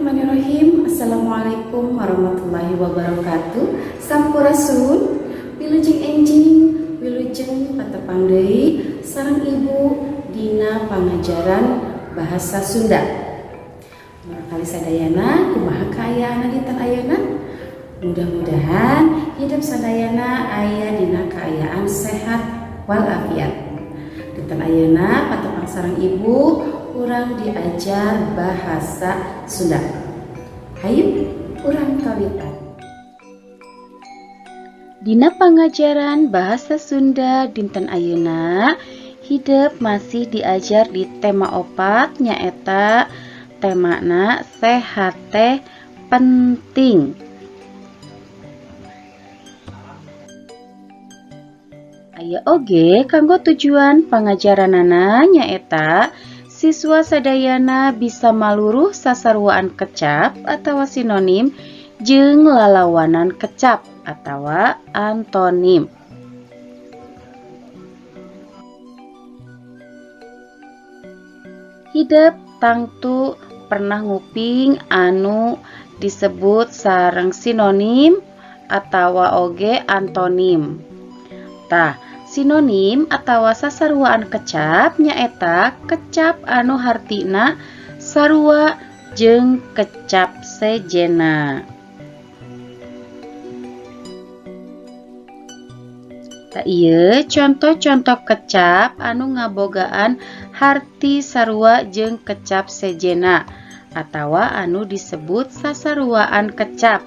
Bismillahirrahmanirrahim. Assalamualaikum warahmatullahi wabarakatuh. Sampurasun, wilujeng enjing, wilujeng patepang deui sareng ibu dina pangajaran bahasa Sunda. Kali sadayana kumaha kaayaana dinten ayeuna? Mudah-mudahan hidup sadayana aya dina kaayaan sehat walafiat. Dinten ayeuna patepang sareng ibu urang diajar bahasa Sunda. Hayu urang kawitan. Dina pangajaran bahasa Sunda dinten ayeuna hidup masih diajar di tema opat nyaeta temana sehat teh penting. Aya oge kanggo tujuan pangajaranana nyaeta siswa sadayana bisa maluruh sasaruaan kecap atau sinonim jeung lalawanan kecap atau antonim. Hidup tangtu pernah nguping anu disebut sareng sinonim atau oge antonim. Tah, sinonim atau sasaruaan kecap nyaeta kecap anu hartina sarua jeung kecap sejena. Tah ieu contoh-contoh kecap anu ngabogaan harti sarua jeung kecap sejena atawa anu disebut sasaruaan kecap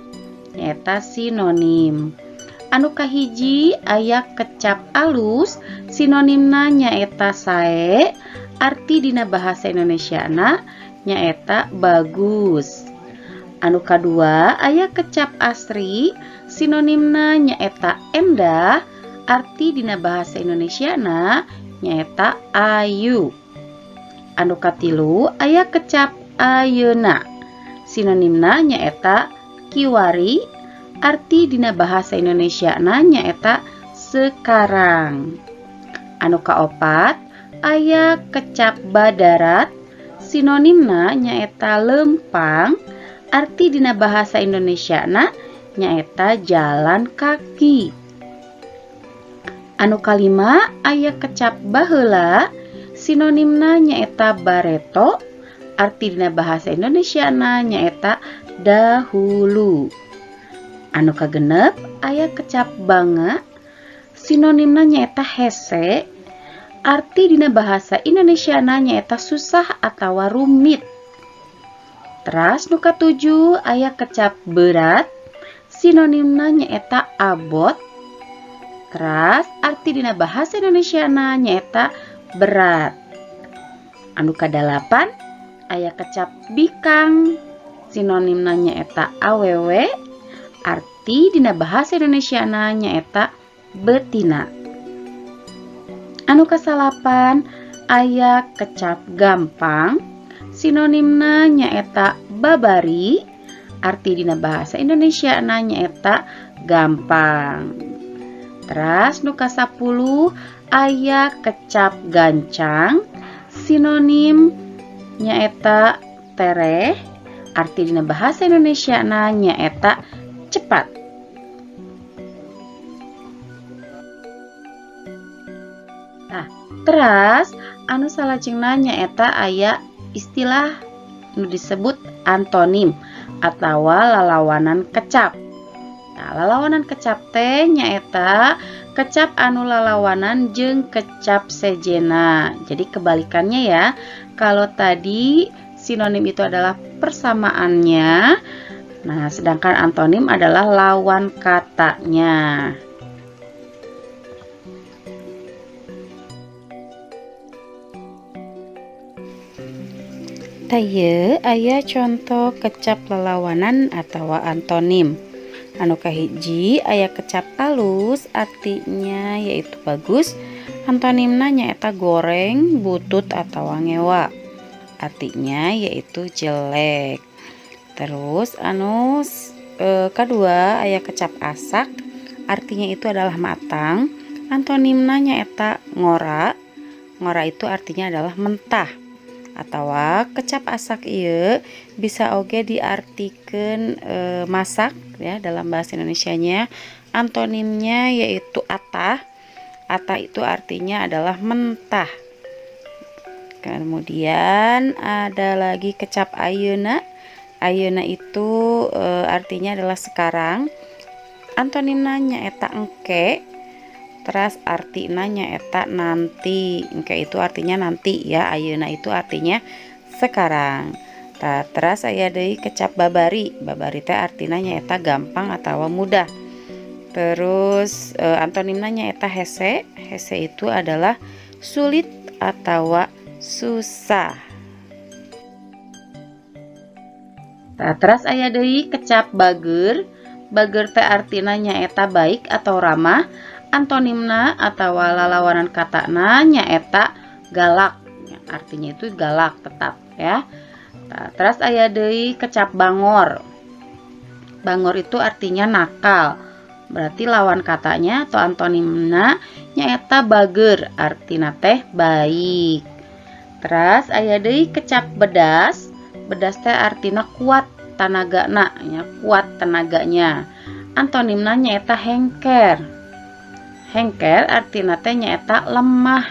nyaeta sinonim. Anu kahiji aya kecap alus, sinonimna nyaeta sae, arti dina bahasa Indonesiana nyaeta bagus. Anu kadua aya kecap asri, sinonimna nyaeta endah, arti dina bahasa Indonesiana nyaeta ayu. Anu katilu aya kecap ayeuna, sinonimna nyaeta kiwari, arti dina bahasa Indonesia nyaeta sekarang. Anu kaopat aya kecap badarat, sinonimna nyaeta lempang, arti dina bahasa Indonesia nyaeta jalan kaki. Anu kalima aya kecap baheula, sinonimna nyaeta bareto, arti dina bahasa Indonesia nyaeta dahulu. Anu kagenep aya kecap bangga, sinonimna nyaeta hese, arti dina bahasa Indonesia nyaeta susah atawa rumit. Teras nu katujuh aya kecap berat, sinonimna nyaeta abot. Teras arti dina bahasa Indonesia nyaeta berat. Anu kadalapan aya kecap bikang, sinonimna nyaeta awewe, arti dina bahasa Indonesia nyaeta betina. Anu kasalapan aya kecap gampang, sinonimna nyaeta babari, arti dina bahasa Indonesia nyaeta gampang. Teras nu kasapuluh aya kecap gancang, sinonim nyaeta tereh, arti dina bahasa Indonesia nyaeta cepat. Nah, teras anu salajengna nyaeta aya istilah nu disebut antonim atau lalawanan kecap. Nah, lalawanan kecap teh nyaeta kecap anu lalawanan jeung kecap sejena. Jadi kebalikannya ya. Kalau tadi sinonim itu adalah persamaannya, nah, sedangkan antonim adalah lawan katanya. Taya aya contoh kecap lalawanan atau antonim. Anu kahiji aya kecap alus, artinya yaitu bagus. Antonimna nyaeta goreng, butut atau ngewa, artinya yaitu jelek. Terus anu kedua aya kecap asak, artinya itu adalah matang. Antonimna nyaeta ngora. Ngora itu artinya adalah mentah atau kecap asak ieu bisa oge diartikeun masak ya dalam bahasa Indonesianya. Antonimnya yaitu atah. Atah itu artinya adalah mentah. Kemudian ada lagi kecap ayeuna. Ayeuna itu artinya adalah sekarang. Antonimna nyaeta engke. Terus artina nyaeta nanti. Engke itu artinya nanti ya. Ayeuna itu artinya sekarang. Terus aya deui kecap babari. Babari teh artina nyaeta gampang atau mudah. Terus antonimna nyaeta hese. Hese itu adalah sulit atau susah. Terus aya deui kecap bager. Bager teh artina nyaeta baik atau ramah. Antonimna atau lalawanan katana nyaeta galak. Artinya itu galak tetap ya. Terus aya deui kecap bangor. Bangor itu artinya nakal. Berarti lawan katanya atau antonimna nyaeta bager. Artina teh baik. Terus aya deui kecap bedas. Bedas teh artina kuat tanagana ya, kuat tenaganya. Antonimna nyaeta hengker. Hengker artina teh nyaeta lemah.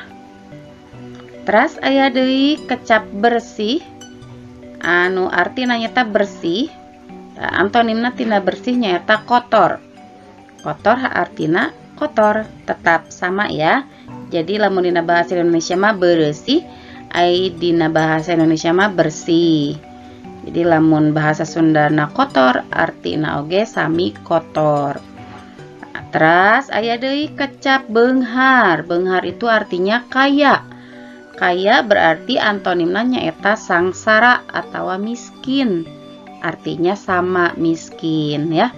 Terus aya deui kecap bersih. Anu artina nyaeta bersih. Antonimna tina bersih nyaeta kotor. Kotor artina kotor, tetap sama ya. Jadi lamun dina bahasa Indonesia mah bersih, ai dina bahasa Indonesia mah bersih. Jadi lamun bahasa Sundana kotor artina oge sami kotor. Terus aya deui kecap beunghar. Beunghar itu artinya kaya. Kaya berarti antonimna nyaeta sangsara atau miskin. Artinya sama miskin ya.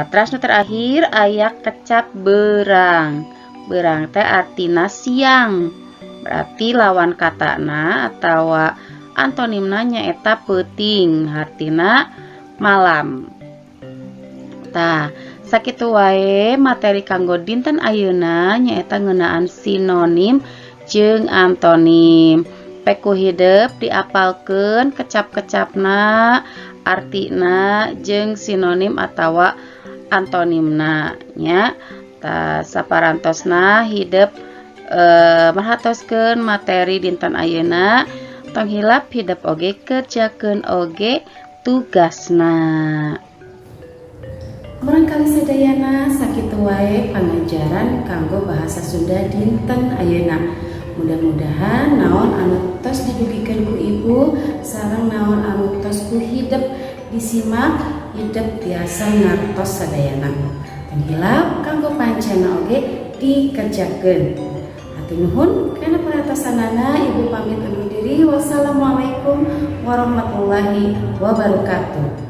Terus nu terakhir aya kecap berang. Berang teh artina siang. Berarti lawan katana atau antonimna nyaeta peuting. Artina malam. Sakitu wae materi kanggo dinten ayeuna nyaeta ngeunaan sinonim jeung antonim. Peku hideup diapalkeun kecap-kecapna, artina jeung sinonim atawa antonimna nya. Saparantosna hideup merhatoskeun materi dinten ayeuna, tong hilap hideup oge kerjakeun oge tugasna. Murangkalih sadayana sakitu wae pangajaran kanggo bahasa Sunda dinten ayeuna. Mudah-mudahan naon anu tos didugikeun ku ibu sareng naon anu tos ku hideup disimak hideup tiasa ngartos sadayana. Hilap kanggo pancena oge dikerjakeun. Hatur nuhun kana paratosanana ibu pamit undur diri. Wassalamualaikum warahmatullahi wabarakatuh.